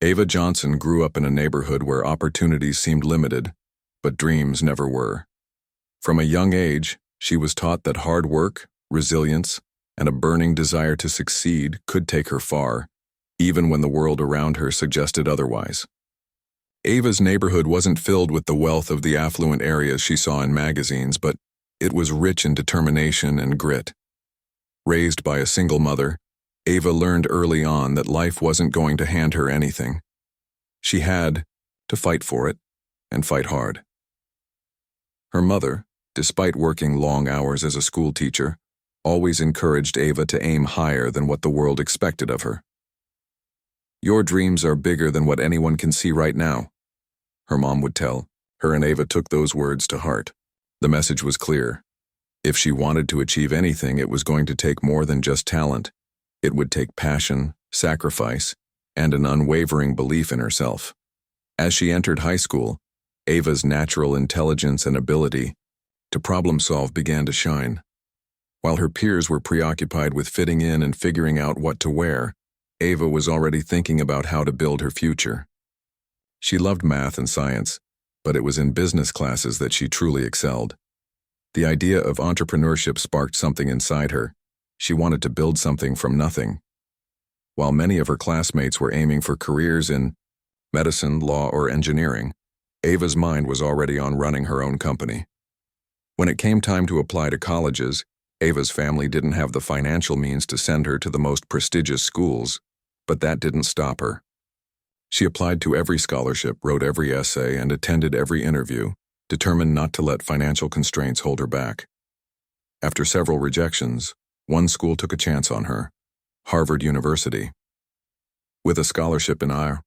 Ava Johnson grew up in a neighborhood where opportunities seemed limited, but dreams never were. From a young age, she was taught that hard work, resilience, and a burning desire to succeed could take her far, even when the world around her suggested otherwise. Ava's neighborhood wasn't filled with the wealth of the affluent areas she saw in magazines, but it was rich in determination and grit. Raised by a single mother, Ava learned early on that life wasn't going to hand her anything. She had to fight for it, and fight hard. Her mother, despite working long hours as a school teacher, always encouraged Ava to aim higher than what the world expected of her. "Your dreams are bigger than what anyone can see right now," her mom would tell her, and Ava took those words to heart. The message was clear. If she wanted to achieve anything, it was going to take more than just talent. It would take passion, sacrifice, and an unwavering belief in herself. As she entered high school, Ava's natural intelligence and ability to problem solve began to shine. While her peers were preoccupied with fitting in and figuring out what to wear, Ava was already thinking about how to build her future. She loved math and science, but it was in business classes that she truly excelled. The idea of entrepreneurship sparked something inside her. She wanted to build something from nothing. While many of her classmates were aiming for careers in medicine, law, or engineering, Ava's mind was already on running her own company. When it came time to apply to colleges, Ava's family didn't have the financial means to send her to the most prestigious schools, but that didn't stop her. She applied to every scholarship, wrote every essay, and attended every interview, determined not to let financial constraints hold her back. After several rejections, one school took a chance on her, Harvard University. With a scholarship in her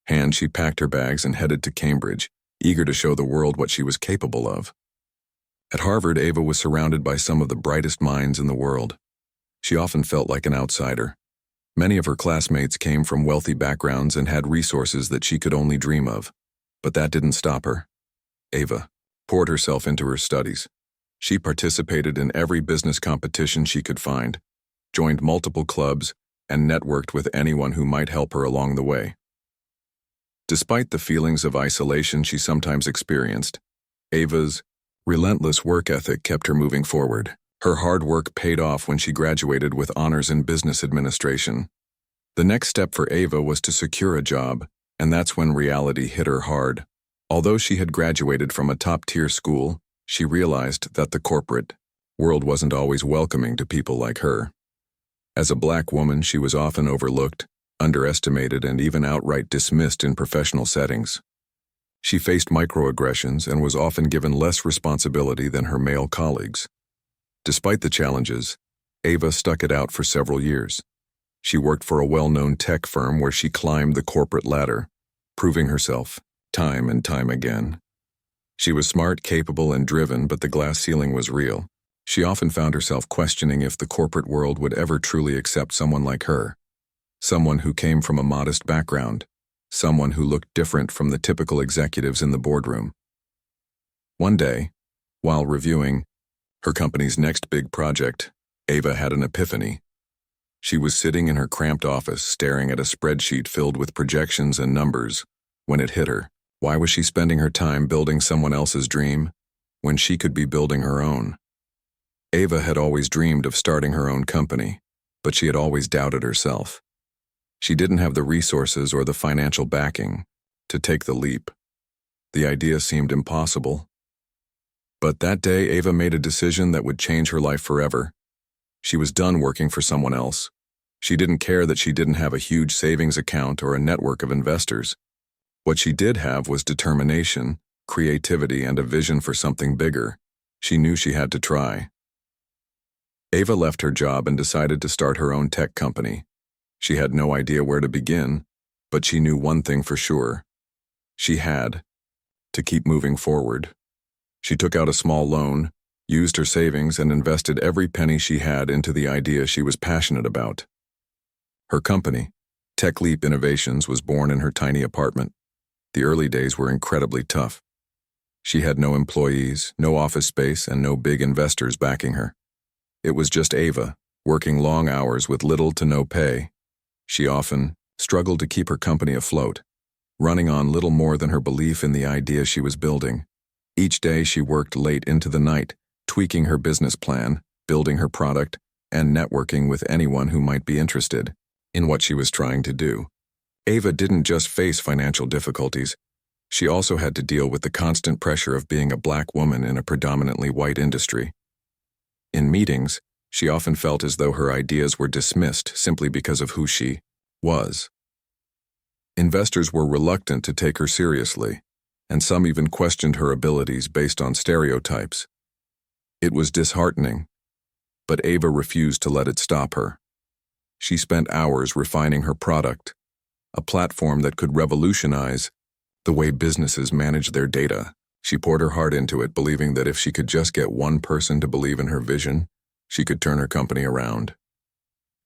hand, she packed her bags and headed to Cambridge, eager to show the world what she was capable of. At Harvard, Ava was surrounded by some of the brightest minds in the world. She often felt like an outsider. Many of her classmates came from wealthy backgrounds and had resources that she could only dream of. But that didn't stop her. Ava poured herself into her studies. She participated in every business competition she could find, joined multiple clubs, and networked with anyone who might help her along the way. Despite the feelings of isolation she sometimes experienced, Ava's relentless work ethic kept her moving forward. Her hard work paid off when she graduated with honors in business administration. The next step for Ava was to secure a job, and that's when reality hit her hard. Although she had graduated from a top-tier school, she realized that the corporate world wasn't always welcoming to people like her. As a black woman, she was often overlooked, underestimated, and even outright dismissed in professional settings. She faced microaggressions and was often given less responsibility than her male colleagues. Despite the challenges, Ava stuck it out for several years. She worked for a well-known tech firm where she climbed the corporate ladder, proving herself time and time again. She was smart, capable, and driven, but the glass ceiling was real. She often found herself questioning if the corporate world would ever truly accept someone like her. Someone who came from a modest background. Someone who looked different from the typical executives in the boardroom. One day, while reviewing her company's next big project, Ava had an epiphany. She was sitting in her cramped office, staring at a spreadsheet filled with projections and numbers, when it hit her. Why was she spending her time building someone else's dream, when she could be building her own? Ava had always dreamed of starting her own company, but she had always doubted herself. She didn't have the resources or the financial backing to take the leap. The idea seemed impossible. But that day, Ava made a decision that would change her life forever. She was done working for someone else. She didn't care that she didn't have a huge savings account or a network of investors. What she did have was determination, creativity, and a vision for something bigger. She knew she had to try. Ava left her job and decided to start her own tech company. She had no idea where to begin, but she knew one thing for sure. She had to keep moving forward. She took out a small loan, used her savings, and invested every penny she had into the idea she was passionate about. Her company, Tech Leap Innovations, was born in her tiny apartment. The early days were incredibly tough. She had no employees, no office space, and no big investors backing her. It was just Ava, working long hours with little to no pay. She often struggled to keep her company afloat, running on little more than her belief in the idea she was building. Each day she worked late into the night, tweaking her business plan, building her product, and networking with anyone who might be interested in what she was trying to do. Ava didn't just face financial difficulties, she also had to deal with the constant pressure of being a black woman in a predominantly white industry. In meetings, she often felt as though her ideas were dismissed simply because of who she was. Investors were reluctant to take her seriously, and some even questioned her abilities based on stereotypes. It was disheartening, but Ava refused to let it stop her. She spent hours refining her product, a platform that could revolutionize the way businesses manage their data. She poured her heart into it, believing that if she could just get one person to believe in her vision, she could turn her company around.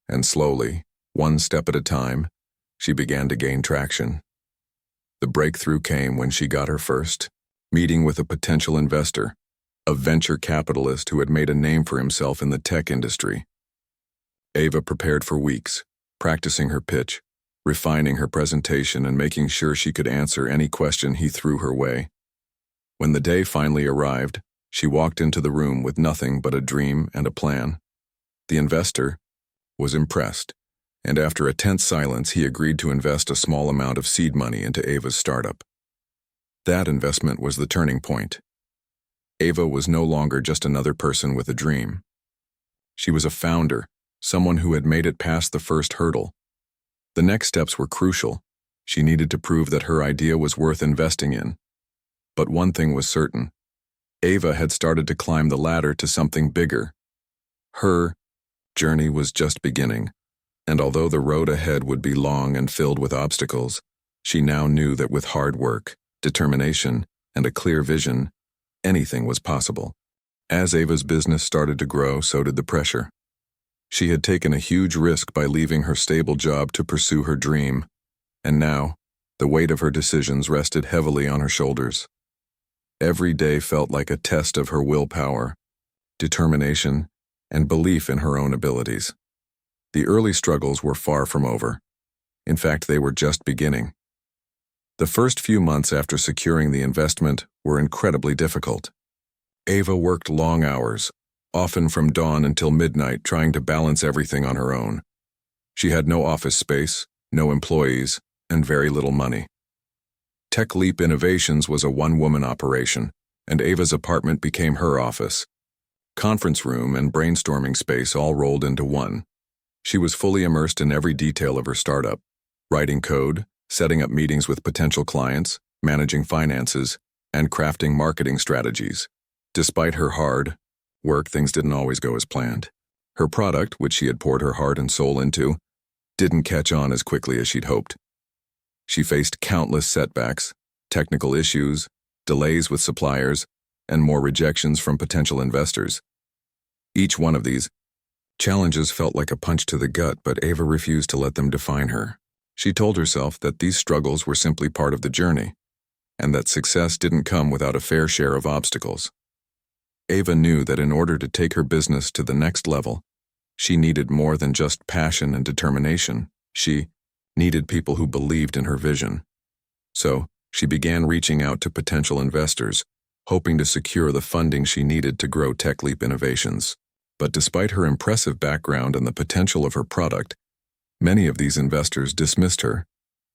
And slowly, one step at a time, she began to gain traction. The breakthrough came when she got her first meeting with a potential investor, a venture capitalist who had made a name for himself in the tech industry. Ava prepared for weeks, practicing her pitch, refining her presentation, and making sure she could answer any question he threw her way. When the day finally arrived, she walked into the room with nothing but a dream and a plan. The investor was impressed, and after a tense silence, he agreed to invest a small amount of seed money into Ava's startup. That investment was the turning point. Ava was no longer just another person with a dream. She was a founder, someone who had made it past the first hurdle. The next steps were crucial. She needed to prove that her idea was worth investing in. But one thing was certain. Ava had started to climb the ladder to something bigger. Her journey was just beginning, and although the road ahead would be long and filled with obstacles, she now knew that with hard work, determination, and a clear vision, anything was possible. As Ava's business started to grow, so did the pressure. She had taken a huge risk by leaving her stable job to pursue her dream, and now, the weight of her decisions rested heavily on her shoulders. Every day felt like a test of her willpower, determination, and belief in her own abilities. The early struggles were far from over. In fact, they were just beginning. The first few months after securing the investment were incredibly difficult. Ava worked long hours, often from dawn until midnight, trying to balance everything on her own. She had no office space, no employees, and very little money. Tech Leap Innovations was a one-woman operation, and Ava's apartment became her office. Conference room and brainstorming space all rolled into one. She was fully immersed in every detail of her startup, writing code, setting up meetings with potential clients, managing finances, and crafting marketing strategies. Despite her hard work, things didn't always go as planned. Her product, which she had poured her heart and soul into, didn't catch on as quickly as she'd hoped. She faced countless setbacks, technical issues, delays with suppliers, and more rejections from potential investors. Each one of these challenges felt like a punch to the gut, but Ava refused to let them define her. She told herself that these struggles were simply part of the journey, and that success didn't come without a fair share of obstacles. Ava knew that in order to take her business to the next level, she needed more than just passion and determination. She needed people who believed in her vision. So, she began reaching out to potential investors, hoping to secure the funding she needed to grow Tech Leap Innovations. But despite her impressive background and the potential of her product, many of these investors dismissed her,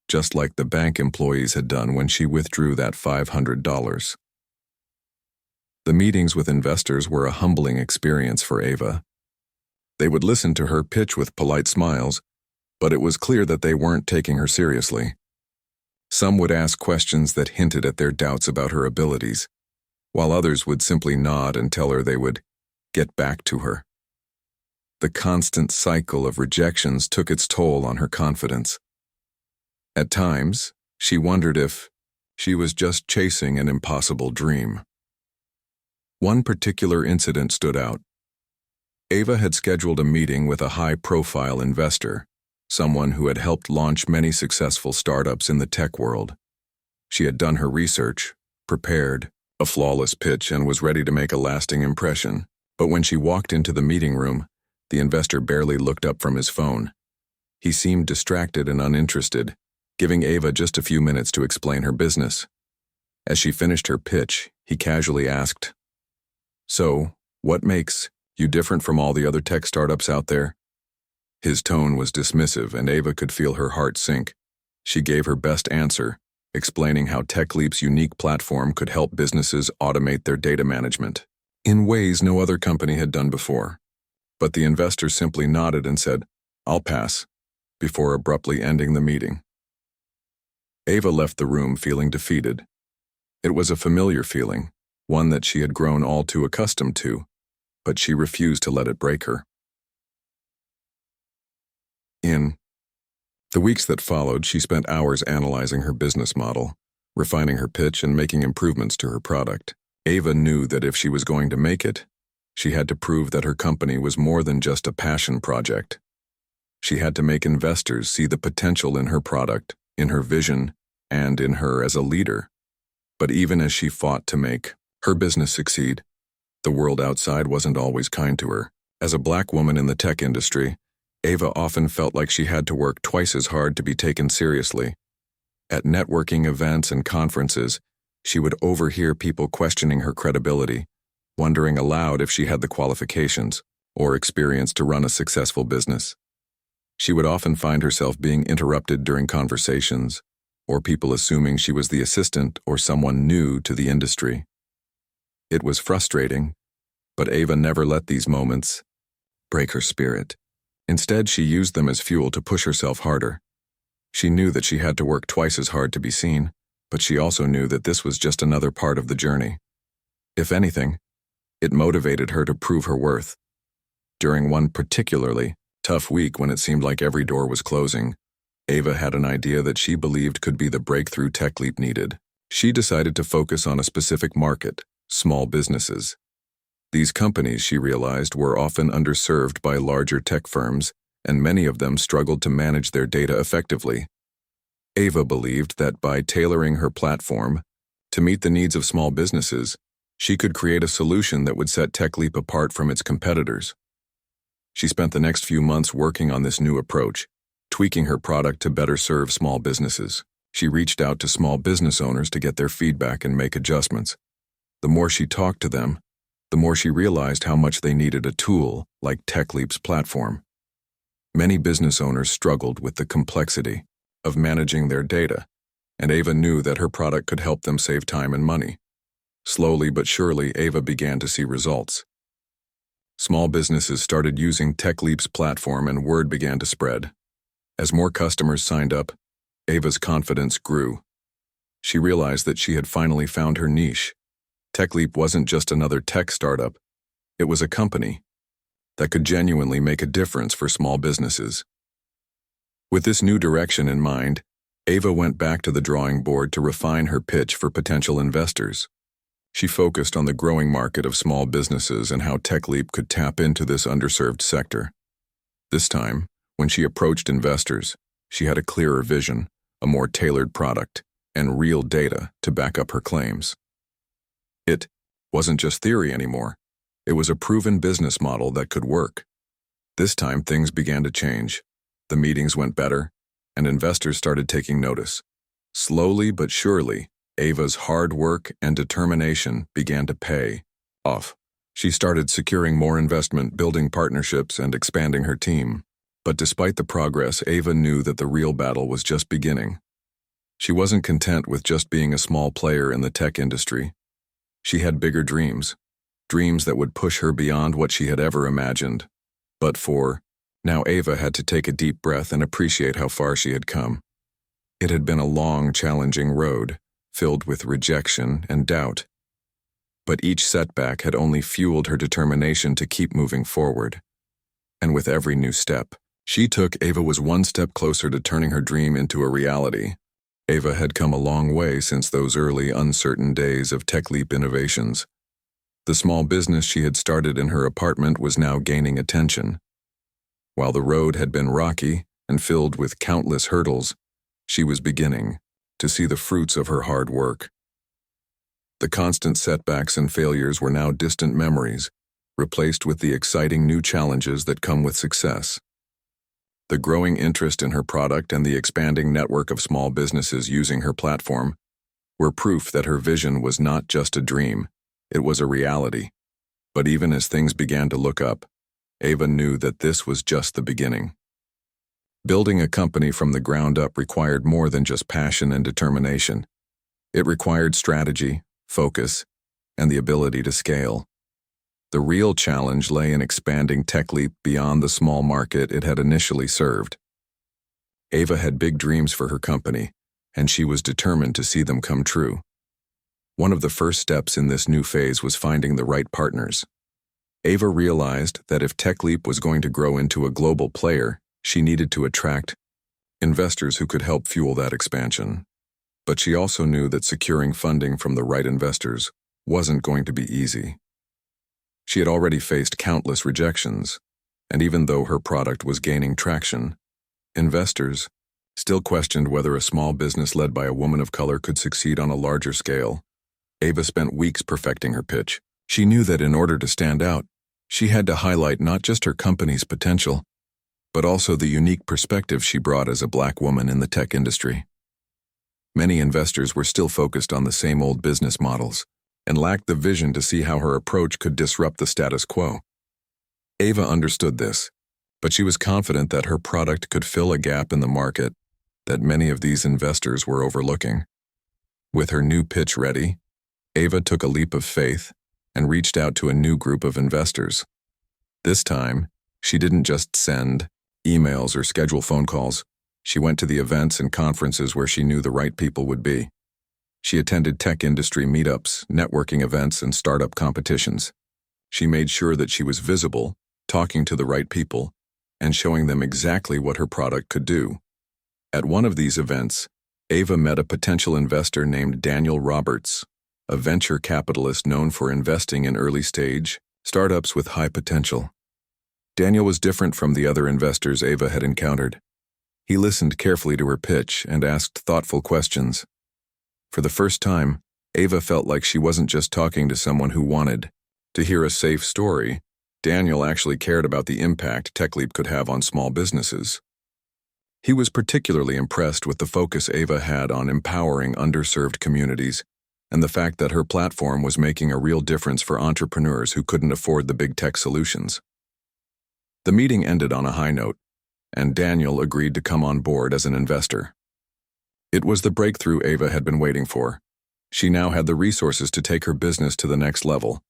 just like the bank employees had done when she withdrew that $500. The meetings with investors were a humbling experience for Ava. They would listen to her pitch with polite smiles, but it was clear that they weren't taking her seriously. Some would ask questions that hinted at their doubts about her abilities, while others would simply nod and tell her they would get back to her. The constant cycle of rejections took its toll on her confidence. At times, she wondered if she was just chasing an impossible dream. One particular incident stood out. Ava had scheduled a meeting with a high-profile investor, someone who had helped launch many successful startups in the tech world. She had done her research, prepared a flawless pitch, and was ready to make a lasting impression. But when she walked into the meeting room, the investor barely looked up from his phone. He seemed distracted and uninterested, giving Ava just a few minutes to explain her business. As she finished her pitch, he casually asked, "So, what makes you different from all the other tech startups out there?" His tone was dismissive, and Ava could feel her heart sink. She gave her best answer, explaining how TechLeap's unique platform could help businesses automate their data management in ways no other company had done before. But the investor simply nodded and said, "I'll pass," before abruptly ending the meeting. Ava left the room feeling defeated. It was a familiar feeling, one that she had grown all too accustomed to, but she refused to let it break her. In the weeks that followed, she spent hours analyzing her business model, refining her pitch, and making improvements to her product. Ava knew that if she was going to make it, she had to prove that her company was more than just a passion project. She had to make investors see the potential in her product, in her vision, and in her as a leader. But even as she fought to make her business succeed, the world outside wasn't always kind to her. As a black woman in the tech industry, Ava often felt like she had to work twice as hard to be taken seriously. At networking events and conferences, she would overhear people questioning her credibility, wondering aloud if she had the qualifications or experience to run a successful business. She would often find herself being interrupted during conversations, or people assuming she was the assistant or someone new to the industry. It was frustrating, but Ava never let these moments break her spirit. Instead, she used them as fuel to push herself harder. She knew that she had to work twice as hard to be seen, but she also knew that this was just another part of the journey. If anything, it motivated her to prove her worth. During one particularly tough week when it seemed like every door was closing, Ava had an idea that she believed could be the breakthrough TechLeap needed. She decided to focus on a specific market, small businesses. These companies, she realized, were often underserved by larger tech firms, and many of them struggled to manage their data effectively. Ava believed that by tailoring her platform to meet the needs of small businesses, she could create a solution that would set TechLeap apart from its competitors. She spent the next few months working on this new approach, tweaking her product to better serve small businesses. She reached out to small business owners to get their feedback and make adjustments. The more she talked to them, the more she realized how much they needed a tool like TechLeap's platform. Many business owners struggled with the complexity of managing their data, and Ava knew that her product could help them save time and money. Slowly but surely, Ava began to see results. Small businesses started using TechLeap's platform, and word began to spread. As more customers signed up, Ava's confidence grew. She realized that she had finally found her niche. TechLeap wasn't just another tech startup. It was a company that could genuinely make a difference for small businesses. With this new direction in mind, Ava went back to the drawing board to refine her pitch for potential investors. She focused on the growing market of small businesses and how TechLeap could tap into this underserved sector. This time, when she approached investors, she had a clearer vision, a more tailored product, and real data to back up her claims. It wasn't just theory anymore. It was a proven business model that could work. This time, things began to change. The meetings went better, and investors started taking notice. Slowly but surely, Ava's hard work and determination began to pay off. She started securing more investment, building partnerships, and expanding her team. But despite the progress, Ava knew that the real battle was just beginning. She wasn't content with just being a small player in the tech industry. She had bigger dreams, dreams that would push her beyond what she had ever imagined. But now Ava had to take a deep breath and appreciate how far she had come. It had been a long, challenging road, filled with rejection and doubt. But each setback had only fueled her determination to keep moving forward. And with every new step she took, Ava was one step closer to turning her dream into a reality. Ava had come a long way since those early, uncertain days of TechLeap innovations. The small business she had started in her apartment was now gaining attention. While the road had been rocky and filled with countless hurdles, she was beginning to see the fruits of her hard work. The constant setbacks and failures were now distant memories, replaced with the exciting new challenges that come with success. The growing interest in her product and the expanding network of small businesses using her platform were proof that her vision was not just a dream, it was a reality. But even as things began to look up, Ava knew that this was just the beginning. Building a company from the ground up required more than just passion and determination. It required strategy, focus, and the ability to scale. The real challenge lay in expanding TechLeap beyond the small market it had initially served. Ava had big dreams for her company, and she was determined to see them come true. One of the first steps in this new phase was finding the right partners. Ava realized that if TechLeap was going to grow into a global player, she needed to attract investors who could help fuel that expansion. But she also knew that securing funding from the right investors wasn't going to be easy. She had already faced countless rejections, and even though her product was gaining traction, investors still questioned whether a small business led by a woman of color could succeed on a larger scale. Ava spent weeks perfecting her pitch. She knew that in order to stand out, she had to highlight not just her company's potential, but also the unique perspective she brought as a Black woman in the tech industry. Many investors were still focused on the same old business models and lacked the vision to see how her approach could disrupt the status quo. Ava understood this, but she was confident that her product could fill a gap in the market that many of these investors were overlooking. With her new pitch ready, Ava took a leap of faith and reached out to a new group of investors. This time, she didn't just send emails or schedule phone calls. She went to the events and conferences where she knew the right people would be. She attended tech industry meetups, networking events, and startup competitions. She made sure that she was visible, talking to the right people, and showing them exactly what her product could do. At one of these events, Ava met a potential investor named Daniel Roberts, a venture capitalist known for investing in early-stage startups with high potential. Daniel was different from the other investors Ava had encountered. He listened carefully to her pitch and asked thoughtful questions. For the first time, Ava felt like she wasn't just talking to someone who wanted to hear a safe story. Daniel actually cared about the impact TechLeap could have on small businesses. He was particularly impressed with the focus Ava had on empowering underserved communities and the fact that her platform was making a real difference for entrepreneurs who couldn't afford the big tech solutions. The meeting ended on a high note, and Daniel agreed to come on board as an investor. It was the breakthrough Ava had been waiting for. She now had the resources to take her business to the next level.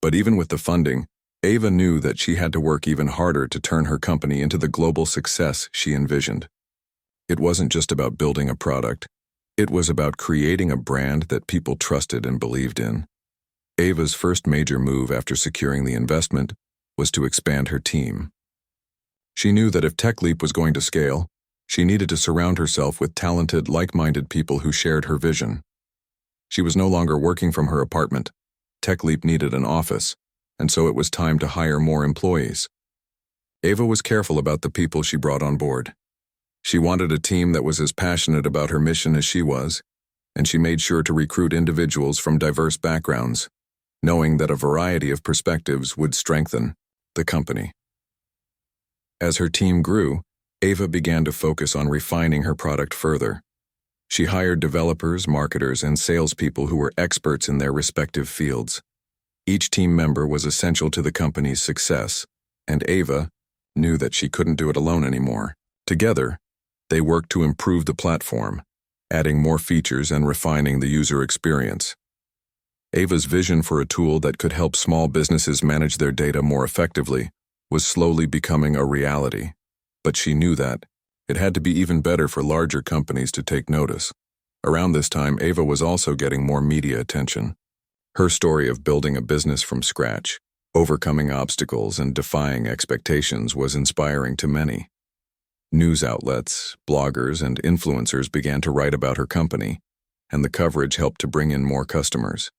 But even with the funding, Ava knew that she had to work even harder to turn her company into the global success she envisioned. It wasn't just about building a product. It was about creating a brand that people trusted and believed in. Ava's first major move after securing the investment was to expand her team. She knew that if TechLeap was going to scale, she needed to surround herself with talented, like-minded people who shared her vision. She was no longer working from her apartment. TechLeap needed an office, and so it was time to hire more employees. Ava was careful about the people she brought on board. She wanted a team that was as passionate about her mission as she was, and she made sure to recruit individuals from diverse backgrounds, knowing that a variety of perspectives would strengthen the company. As her team grew, Ava began to focus on refining her product further. She hired developers, marketers, and salespeople who were experts in their respective fields. Each team member was essential to the company's success, and Ava knew that she couldn't do it alone anymore. Together, they worked to improve the platform, adding more features and refining the user experience. Ava's vision for a tool that could help small businesses manage their data more effectively was slowly becoming a reality. But she knew that it had to be even better for larger companies to take notice. Around this time, Ava was also getting more media attention. Her story of building a business from scratch, overcoming obstacles, and defying expectations was inspiring to many. News outlets, bloggers, and influencers began to write about her company, and the coverage helped to bring in more customers.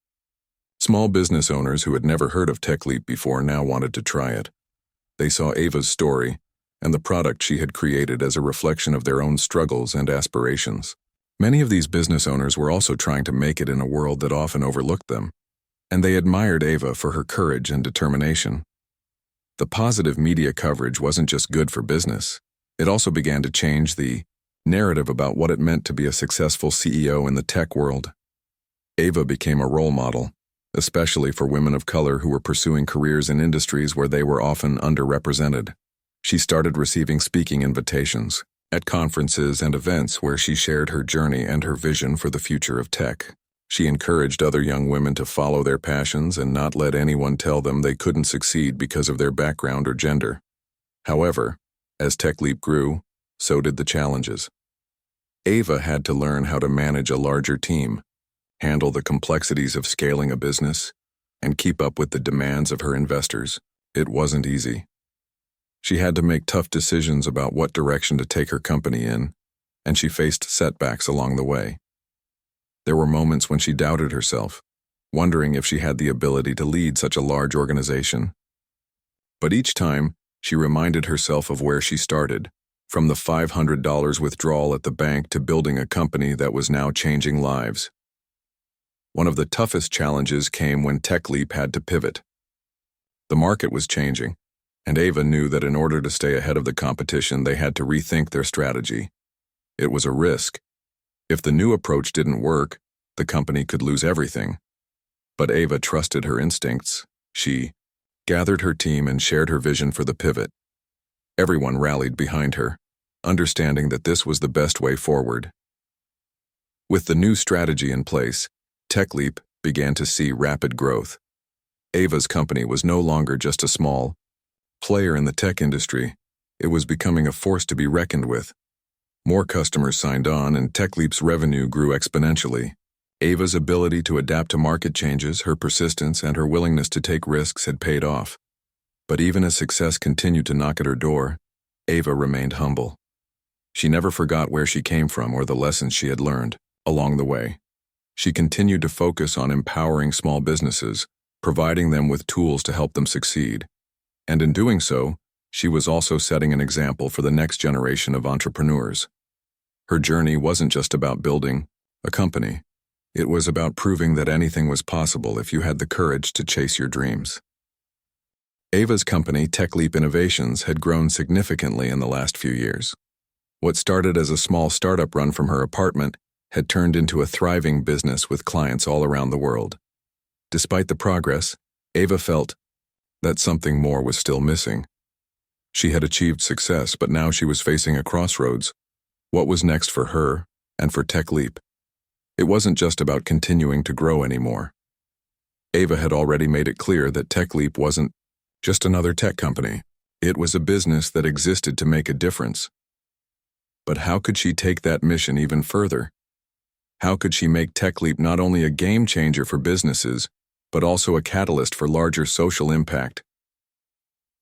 Small business owners who had never heard of TechLeap before now wanted to try it. They saw Ava's story and the product she had created as a reflection of their own struggles and aspirations. Many of these business owners were also trying to make it in a world that often overlooked them, and they admired Ava for her courage and determination. The positive media coverage wasn't just good for business, It also began to change the narrative about what it meant to be a successful CEO in the tech world. Ava became a role model, especially for women of color who were pursuing careers in industries where they were often underrepresented. She started receiving speaking invitations at conferences and events where she shared her journey and her vision for the future of tech. She encouraged other young women to follow their passions and not let anyone tell them they couldn't succeed because of their background or gender. However, as TechLeap grew, so did the challenges. Ava had to learn how to manage a larger team, handle the complexities of scaling a business, and keep up with the demands of her investors. It wasn't easy. She had to make tough decisions about what direction to take her company in, and she faced setbacks along the way. There were moments when she doubted herself, wondering if she had the ability to lead such a large organization. But each time, she reminded herself of where she started, from the $500 withdrawal at the bank to building a company that was now changing lives. One of the toughest challenges came when TechLeap had to pivot. The market was changing, and Ava knew that in order to stay ahead of the competition, they had to rethink their strategy. It was a risk. If the new approach didn't work, the company could lose everything. But Ava trusted her instincts. She gathered her team and shared her vision for the pivot. Everyone rallied behind her, understanding that this was the best way forward. With the new strategy in place, TechLeap began to see rapid growth. Ava's company was no longer just a small player in the tech industry. It was becoming a force to be reckoned with. More customers signed on, and TechLeap's revenue grew exponentially. Ava's ability to adapt to market changes, her persistence, and her willingness to take risks had paid off. But even as success continued to knock at her door, Ava remained humble. She never forgot where she came from or the lessons she had learned along the way. She continued to focus on empowering small businesses, providing them with tools to help them succeed. And in doing so, she was also setting an example for the next generation of entrepreneurs. Her journey wasn't just about building a company. It was about proving that anything was possible if you had the courage to chase your dreams. Ava's company, TechLeap Innovations, had grown significantly in the last few years. What started as a small startup run from her apartment had turned into a thriving business with clients all around the world. Despite the progress, Ava felt that something more was still missing. She had achieved success, but now she was facing a crossroads. What was next for her and for TechLeap? It wasn't just about continuing to grow anymore. Ava had already made it clear that TechLeap wasn't just another tech company. It was a business that existed to make a difference. But how could she take that mission even further? How could she make TechLeap not only a game changer for businesses, but also a catalyst for larger social impact?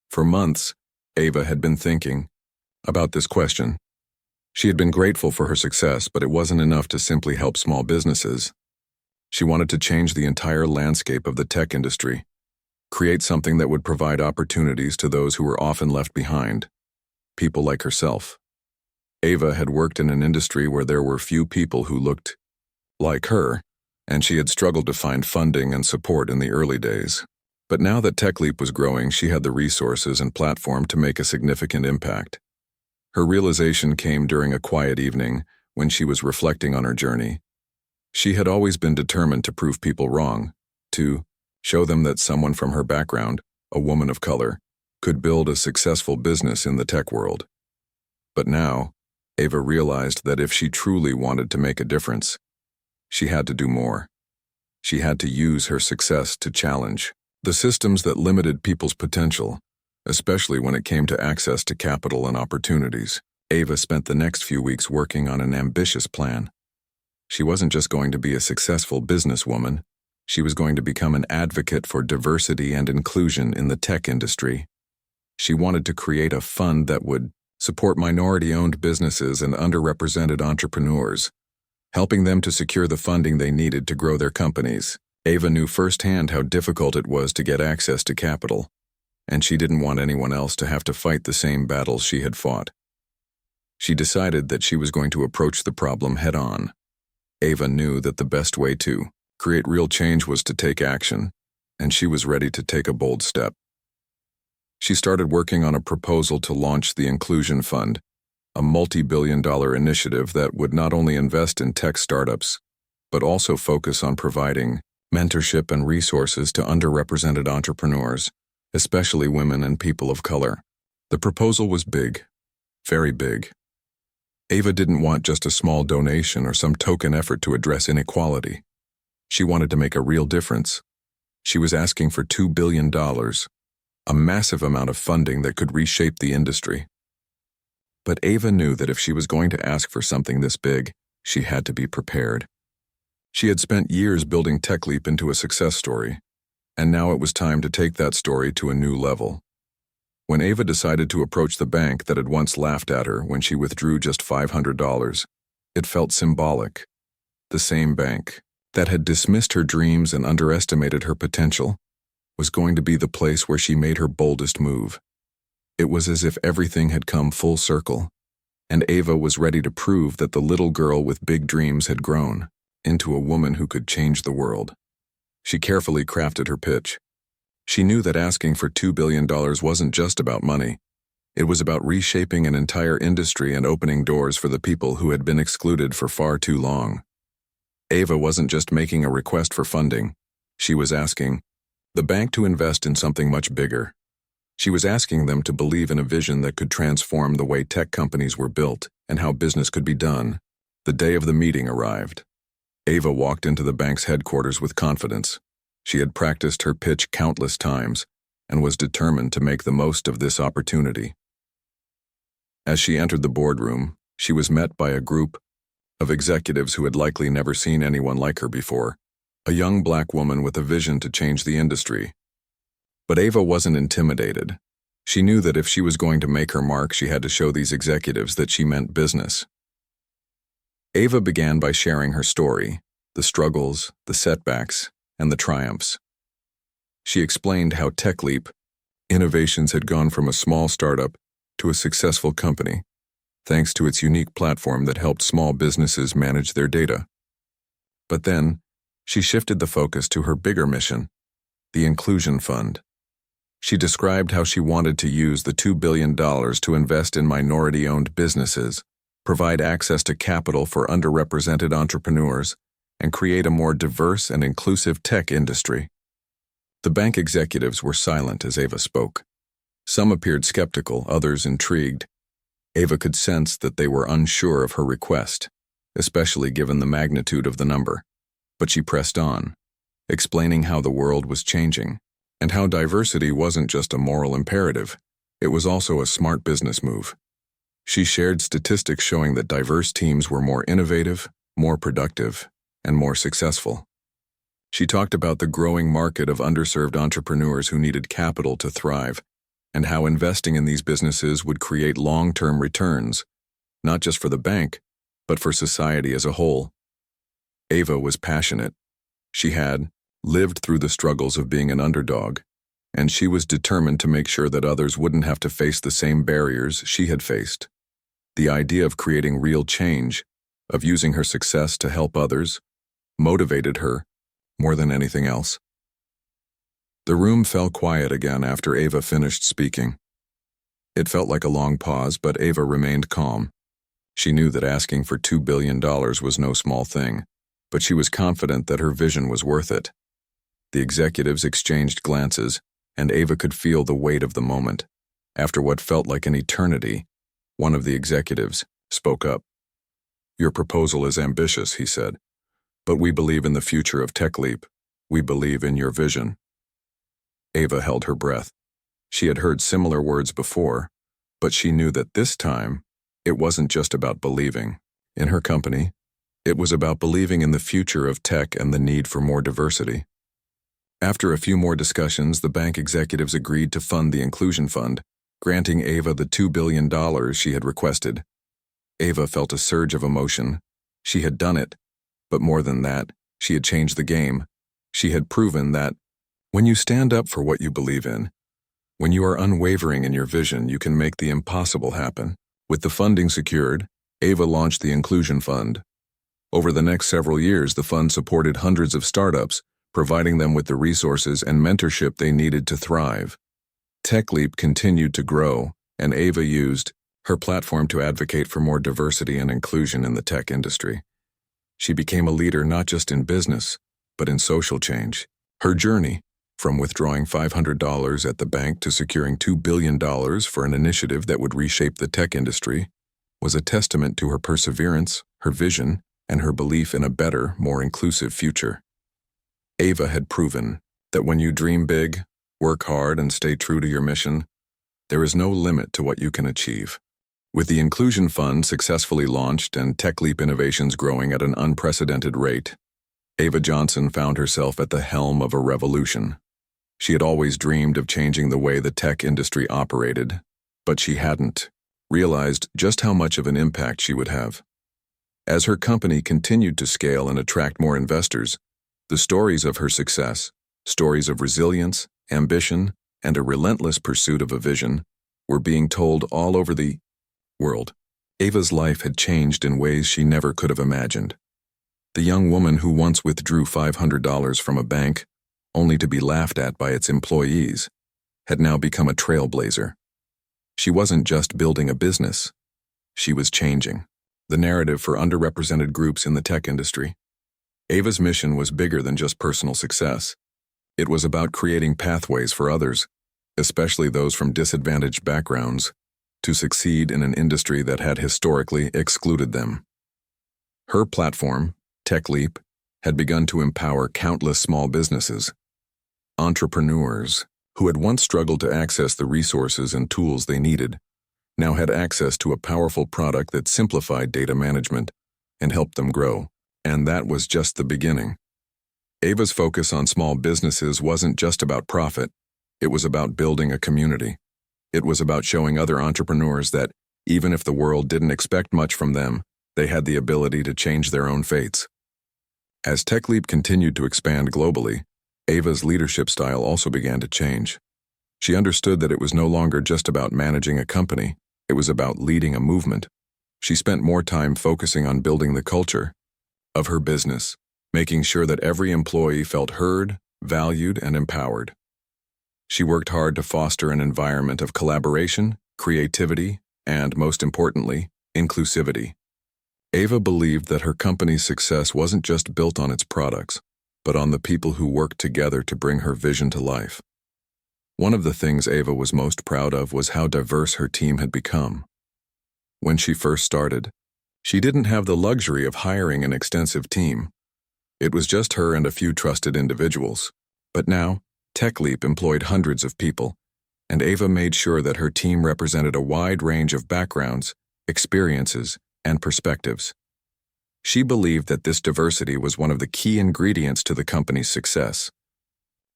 For months, Ava had been thinking about this question. She had been grateful for her success, but it wasn't enough to simply help small businesses. She wanted to change the entire landscape of the tech industry, create something that would provide opportunities to those who were often left behind, people like herself. Ava had worked in an industry where there were few people who looked like her, and she had struggled to find funding and support in the early days. But now that TechLeap was growing, she had the resources and platform to make a significant impact. Her realization came during a quiet evening when she was reflecting on her journey. She had always been determined to prove people wrong, to show them that someone from her background, a woman of color, could build a successful business in the tech world. But now, Ava realized that if she truly wanted to make a difference, she had to do more. She had to use her success to challenge the systems that limited people's potential, especially when it came to access to capital and opportunities. Ava spent the next few weeks working on an ambitious plan. She wasn't just going to be a successful businesswoman, she was going to become an advocate for diversity and inclusion in the tech industry. She wanted to create a fund that would support minority-owned businesses and underrepresented entrepreneurs, helping them to secure the funding they needed to grow their companies. Ava knew firsthand how difficult it was to get access to capital, and she didn't want anyone else to have to fight the same battles she had fought. She decided that she was going to approach the problem head-on. Ava knew that the best way to create real change was to take action, and she was ready to take a bold step. She started working on a proposal to launch the Inclusion Fund, a multi-billion-dollar initiative that would not only invest in tech startups, but also focus on providing mentorship and resources to underrepresented entrepreneurs, especially women and people of color. The proposal was big, very big. Ava didn't want just a small donation or some token effort to address inequality. She wanted to make a real difference. She was asking for $2 billion, a massive amount of funding that could reshape the industry. But Ava knew that if she was going to ask for something this big, she had to be prepared. She had spent years building TechLeap into a success story, and now it was time to take that story to a new level. When Ava decided to approach the bank that had once laughed at her when she withdrew just $500, it felt symbolic. The same bank that had dismissed her dreams and underestimated her potential was going to be the place where she made her boldest move. It was as if everything had come full circle, and Ava was ready to prove that the little girl with big dreams had grown into a woman who could change the world. She carefully crafted her pitch. She knew that asking for $2 billion wasn't just about money. It was about reshaping an entire industry and opening doors for the people who had been excluded for far too long. Ava wasn't just making a request for funding. She was asking the bank to invest in something much bigger. She was asking them to believe in a vision that could transform the way tech companies were built and how business could be done. The day of the meeting arrived. Ava walked into the bank's headquarters with confidence. She had practiced her pitch countless times and was determined to make the most of this opportunity. As she entered the boardroom, she was met by a group of executives who had likely never seen anyone like her before, a young black woman with a vision to change the industry. But Ava wasn't intimidated. She knew that if she was going to make her mark, she had to show these executives that she meant business. Ava began by sharing her story, the struggles, the setbacks, and the triumphs. She explained how TechLeap innovations had gone from a small startup to a successful company, thanks to its unique platform that helped small businesses manage their data. But then, she shifted the focus to her bigger mission, the Inclusion Fund. She described how she wanted to use the $2 billion to invest in minority-owned businesses, provide access to capital for underrepresented entrepreneurs, and create a more diverse and inclusive tech industry. The bank executives were silent as Ava spoke. Some appeared skeptical, others intrigued. Ava could sense that they were unsure of her request, especially given the magnitude of the number. But she pressed on, explaining how the world was changing, and how diversity wasn't just a moral imperative, it was also a smart business move. She shared statistics showing that diverse teams were more innovative, more productive, and more successful. She talked about the growing market of underserved entrepreneurs who needed capital to thrive, and how investing in these businesses would create long-term returns, not just for the bank, but for society as a whole. Ava was passionate. She had lived through the struggles of being an underdog, and she was determined to make sure that others wouldn't have to face the same barriers she had faced. The idea of creating real change, of using her success to help others, motivated her more than anything else. The room fell quiet again after Ava finished speaking. It felt like a long pause, but Ava remained calm. She knew that asking for $2 billion was no small thing, but she was confident that her vision was worth it. The executives exchanged glances, and Ava could feel the weight of the moment. After what felt like an eternity, one of the executives spoke up. "Your proposal is ambitious," he said, "but we believe in the future of TechLeap. We believe in your vision." Ava held her breath. She had heard similar words before, but she knew that this time, it wasn't just about believing in her company. It was about believing in the future of tech and the need for more diversity. After a few more discussions, the bank executives agreed to fund the Inclusion Fund, granting Ava the $2 billion she had requested. Ava felt a surge of emotion. She had done it, but more than that, she had changed the game. She had proven that when you stand up for what you believe in, when you are unwavering in your vision, you can make the impossible happen. With the funding secured, Ava launched the Inclusion Fund. Over the next several years, the fund supported hundreds of startups, providing them with the resources and mentorship they needed to thrive. TechLeap continued to grow, and Ava used her platform to advocate for more diversity and inclusion in the tech industry. She became a leader not just in business, but in social change. Her journey, from withdrawing $500 at the bank to securing $2 billion for an initiative that would reshape the tech industry, was a testament to her perseverance, her vision, and her belief in a better, more inclusive future. Ava had proven that when you dream big, work hard, and stay true to your mission, there is no limit to what you can achieve. With the Inclusion Fund successfully launched and TechLeap innovations growing at an unprecedented rate, Ava Johnson found herself at the helm of a revolution. She had always dreamed of changing the way the tech industry operated, but she hadn't realized just how much of an impact she would have. As her company continued to scale and attract more investors, the stories of her success, stories of resilience, ambition, and a relentless pursuit of a vision, were being told all over the world. Ava's life had changed in ways she never could have imagined. The young woman who once withdrew $500 from a bank, only to be laughed at by its employees, had now become a trailblazer. She wasn't just building a business, she was changing the narrative for underrepresented groups in the tech industry. Ava's mission was bigger than just personal success. It was about creating pathways for others, especially those from disadvantaged backgrounds, to succeed in an industry that had historically excluded them. Her platform, TechLeap, had begun to empower countless small businesses. Entrepreneurs, who had once struggled to access the resources and tools they needed, now had access to a powerful product that simplified data management and helped them grow. And that was just the beginning. Ava's focus on small businesses wasn't just about profit. It was about building a community. It was about showing other entrepreneurs that, even if the world didn't expect much from them, they had the ability to change their own fates. As TechLeap continued to expand globally, Ava's leadership style also began to change. She understood that it was no longer just about managing a company, it was about leading a movement. She spent more time focusing on building the culture of her business, making sure that every employee felt heard, valued, and empowered. She worked hard to foster an environment of collaboration, creativity, and, most importantly, inclusivity. Ava believed that her company's success wasn't just built on its products, but on the people who worked together to bring her vision to life. One of the things Ava was most proud of was how diverse her team had become. When she first started, she didn't have the luxury of hiring an extensive team. It was just her and a few trusted individuals. But now, TechLeap employed hundreds of people, and Ava made sure that her team represented a wide range of backgrounds, experiences, and perspectives. She believed that this diversity was one of the key ingredients to the company's success.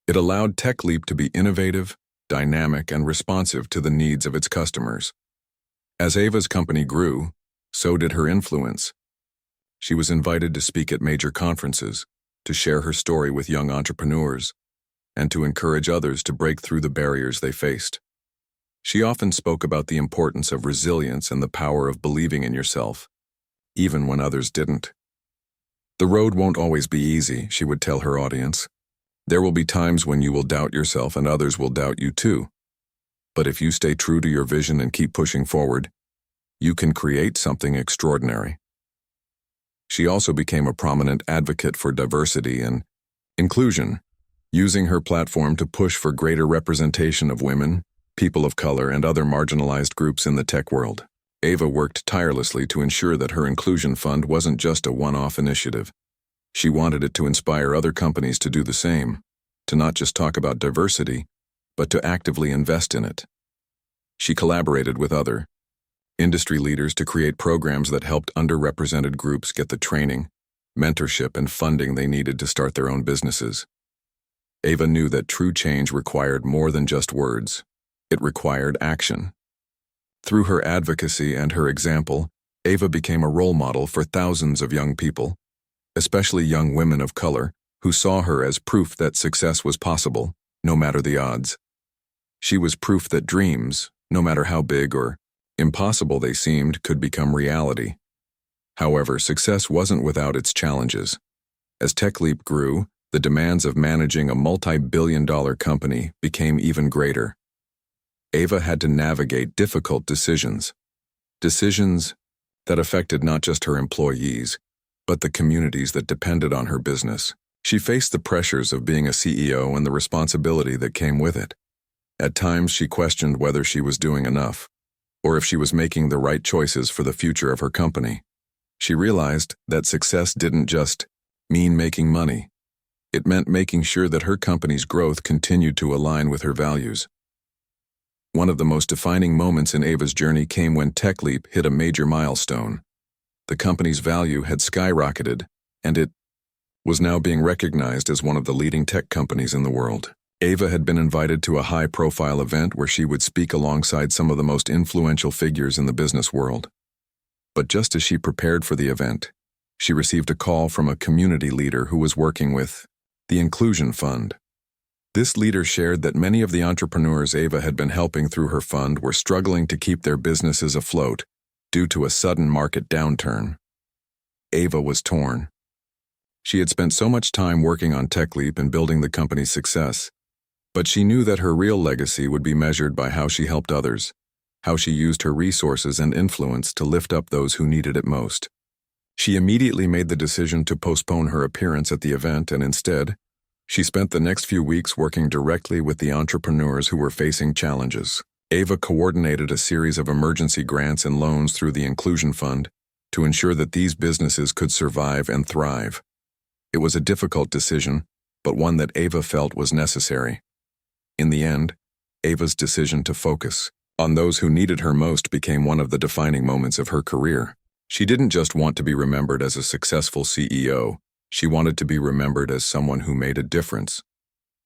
It allowed TechLeap to be innovative, dynamic, and responsive to the needs of its customers. As Ava's company grew, so did her influence. She was invited to speak at major conferences, to share her story with young entrepreneurs, and to encourage others to break through the barriers they faced. She often spoke about the importance of resilience and the power of believing in yourself, even when others didn't. The road won't always be easy, she would tell her audience. There will be times when you will doubt yourself and others will doubt you too. But if you stay true to your vision and keep pushing forward, you can create something extraordinary. She also became a prominent advocate for diversity and inclusion, using her platform to push for greater representation of women, people of color, and other marginalized groups in the tech world. Ava worked tirelessly to ensure that her Inclusion Fund wasn't just a one-off initiative. She wanted it to inspire other companies to do the same, to not just talk about diversity, but to actively invest in it. She collaborated with other industry leaders to create programs that helped underrepresented groups get the training, mentorship, and funding they needed to start their own businesses. Ava knew that true change required more than just words. It required action. Through her advocacy and her example, Ava became a role model for thousands of young people, especially young women of color, who saw her as proof that success was possible, no matter the odds. She was proof that dreams, no matter how big or impossible they seemed, could become reality. However, success wasn't without its challenges. As TechLeap grew, the demands of managing a multi-billion-dollar company became even greater. Ava had to navigate difficult decisions. Decisions that affected not just her employees, but the communities that depended on her business. She faced the pressures of being a CEO and the responsibility that came with it. At times, she questioned whether she was doing enough, or if she was making the right choices for the future of her company. She realized that success didn't just mean making money. It meant making sure that her company's growth continued to align with her values. One of the most defining moments in Ava's journey came when TechLeap hit a major milestone. The company's value had skyrocketed, and it was now being recognized as one of the leading tech companies in the world. Ava had been invited to a high-profile event where she would speak alongside some of the most influential figures in the business world. But just as she prepared for the event, she received a call from a community leader who was working with the Inclusion Fund. This leader shared that many of the entrepreneurs Ava had been helping through her fund were struggling to keep their businesses afloat due to a sudden market downturn. Ava was torn. She had spent so much time working on TechLeap and building the company's success, but she knew that her real legacy would be measured by how she helped others, how she used her resources and influence to lift up those who needed it most. She immediately made the decision to postpone her appearance at the event, and instead, she spent the next few weeks working directly with the entrepreneurs who were facing challenges. Ava coordinated a series of emergency grants and loans through the Inclusion Fund to ensure that these businesses could survive and thrive. It was a difficult decision, but one that Ava felt was necessary. In the end, Ava's decision to focus on those who needed her most became one of the defining moments of her career. She didn't just want to be remembered as a successful CEO. She wanted to be remembered as someone who made a difference,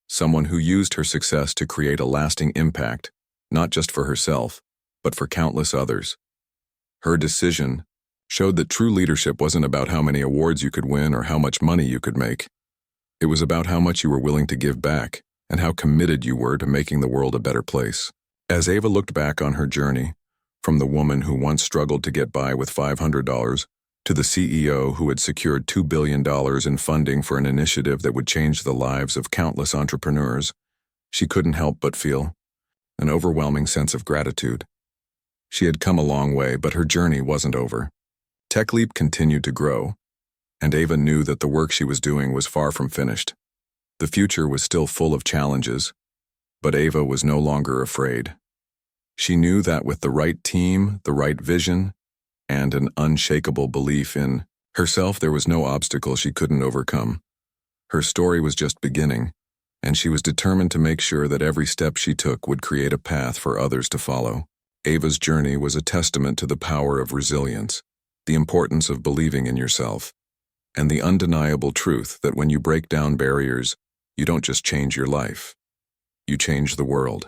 someone who used her success to create a lasting impact, not just for herself, but for countless others. Her decision showed that true leadership wasn't about how many awards you could win or how much money you could make. It was about how much you were willing to give back and how committed you were to making the world a better place. As Ava looked back on her journey, from the woman who once struggled to get by with $500 to the CEO who had secured $2 billion in funding for an initiative that would change the lives of countless entrepreneurs, she couldn't help but feel an overwhelming sense of gratitude. She had come a long way, but her journey wasn't over. TechLeap continued to grow, and Ava knew that the work she was doing was far from finished. The future was still full of challenges, but Ava was no longer afraid. She knew that with the right team, the right vision, and an unshakable belief in herself, there was no obstacle she couldn't overcome. Her story was just beginning, and she was determined to make sure that every step she took would create a path for others to follow. Ava's journey was a testament to the power of resilience, the importance of believing in yourself, and the undeniable truth that when you break down barriers, you don't just change your life, you change the world.